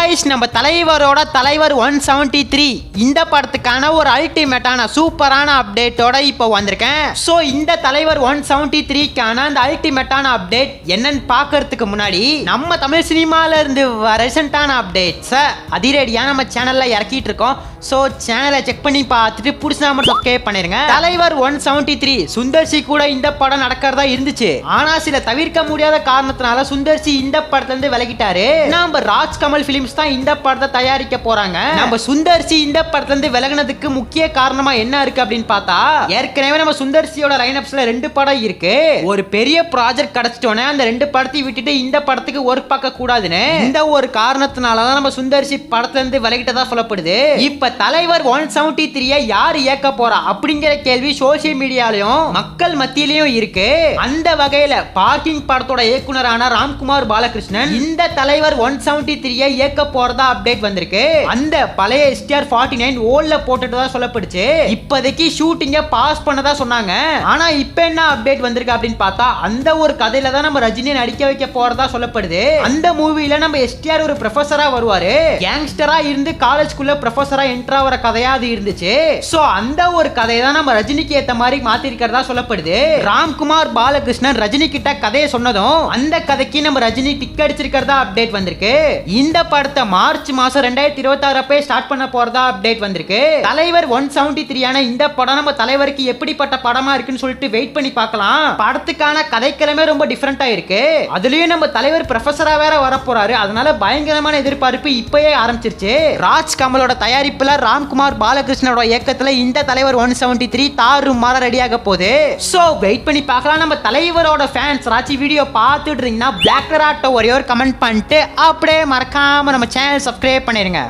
Guys நம்ம தலைவரோட தலைவர் 173 இந்த படத்துக்கான ஒரு அல்டிமேட்டான சூப்பரான அப்டேட்டோட இப்போ வந்திருக்கேன். சோ இந்த தலைவர் 173க்கான அந்த அல்டிமேட்டான அப்டேட் என்னன்னு பார்க்கிறதுக்கு முன்னாடி நம்ம தமிழ் சினிமால இருந்து ரீசன்ட்டான அப்டேட்ஸ் அதிரடியா நம்ம சேனல்ல இறக்கிட்டு இருக்கோம். சோ சேனலை செக் பண்ணி பார்த்துட்டு புடிச்சா மட்டும் சப்ஸ்கிரைப் பண்ணிருங்க. தலைவர் 173 சுந்தர்சி கூட இந்த படம் நடக்கிறதா இருந்துச்சு. ஆனா சில தவிர்க்க முடியாத காரணத்தினால சுந்தர்சி இந்த படத்துல இருந்து விலகிட்டாரு. நம்ம ராஜ்கமல் பிலிம்ஸ் தான் இந்த படத்தை தயாரிக்க போறாங்க. நம்ம சுந்தர்சி இந்த படத்துல இருந்து விலகினதுக்கு முக்கிய காரணமா என்ன இருக்கு அப்படின்னு பார்த்தா, ஏற்கனவே நம்ம சுந்தர்சியோட லைனப்ஸ்ல 2 படம் இருக்கு. ஒரு பெரிய ப்ராஜெக்ட் கிடைச்சிட்டோன்னே அந்த 2 படத்தையும் விட்டுட்டு இந்த படத்துக்கு ஒர்க் பார்க்க கூடாதுன்னு இந்த ஒரு காரணத்தினாலதான் நம்ம சுந்தர்சி படத்துல இருந்து விலகிட்டதா சொல்லப்படுது. இப்ப தலைவர் 173 யார் இயக்க போறா அப்படிங்கிற கேள்வி சோசியல் மீடியாலயும் மக்கள் மத்தியிலயும் இருக்கு. அந்த வகையில பார்க்கிங் படத்தோட இயக்குனரான ராம்குமார் பாலகிருஷ்ணன் இந்த தலைவர் 173 இயக்க போறதா அப்டேட் வந்திருக்கு. அந்த பழைய STR 49 ஓல்ல போட்டுட்டதா சொல்லப்படுச்சு. இப்போதைக்கு ஷூட்டிங்க பாஸ் பண்ணதா சொன்னாங்க. ஆனா இப்ப என்ன அப்டேட் வந்திருக்கு அப்படின்னு பார்த்தா, அந்த ஒரு கதையில தான் நம்ம ரஜினியை நடிக்க வைக்க போறதா சொல்லப்படுது. அந்த மூவில நம்ம STR ஒரு ப்ரொஃபஸரா வருவாரு. கேங்ஸ்டரா இருந்து காலேஜ்க்குள்ள ப்ரொஃபஸரா என்ட்ரா வர கதையா அது இருந்துச்சு. சோ அந்த ஒரு கதையை தான் நம்ம ரஜினிக்கு ஏத்த மாதிரி மாத்தி இருக்கிறதா சொல்லப்படுது. ராம்குமார் பாலகிருஷ்ணன் ரஜினி கிட்ட கதையை சொன்னதும் அந்த கதைக்கு நம்ம ரஜினி டிக் அடிச்சிருக்கிறதா அப்டேட் வந்திருக்கு. இந்த படத்தை மார்ச் மாசம் 2026 அப்பே ஸ்டார்ட் பண்ண போறதா அப்டேட் வந்திருக்கு. தலைவர் 173 ஆன இந்த படம் நம்ம தலைவருக்கு எப்படிப்பட்ட படமா இருக்குன்னு சொல்லிட்டு வெயிட் பண்ணி பார்க்கலாம். படத்துக்கான கதைக்கிழமை ரொம்ப டிஃபரெண்டா இருக்கு. அதுலயும் நம்ம தலைவர் ப்ரொஃபஸரா வேற வர போறாரு. அதனால பயங்கரமான எதிர்பார்ப்பு இப்பயே ஆரம்பிச்சிருச்சு. ராஜ் கமலோட தயாரிப்புல ராம்குமார் பாலகிருஷ்ணனோட இயக்கத்துல இந்த தலைவர் 173 தாறுமாறா ரெடியாக போகுது. சோ வெயிட் பண்ணி பார்க்கலாம். நம்ம தலைவரோட ஃபேன்ஸ் ராச்சி வீடியோ பார்த்துட்டு இருந்தீங்கன்னா பிளாக் ராட்டோ ஒரே ஒரு கமெண்ட் பண்ணிட்டு அப்படியே மறக்காம நம்ம சேனல் சப்ஸ்கிரைப் பண்ணிருங்க.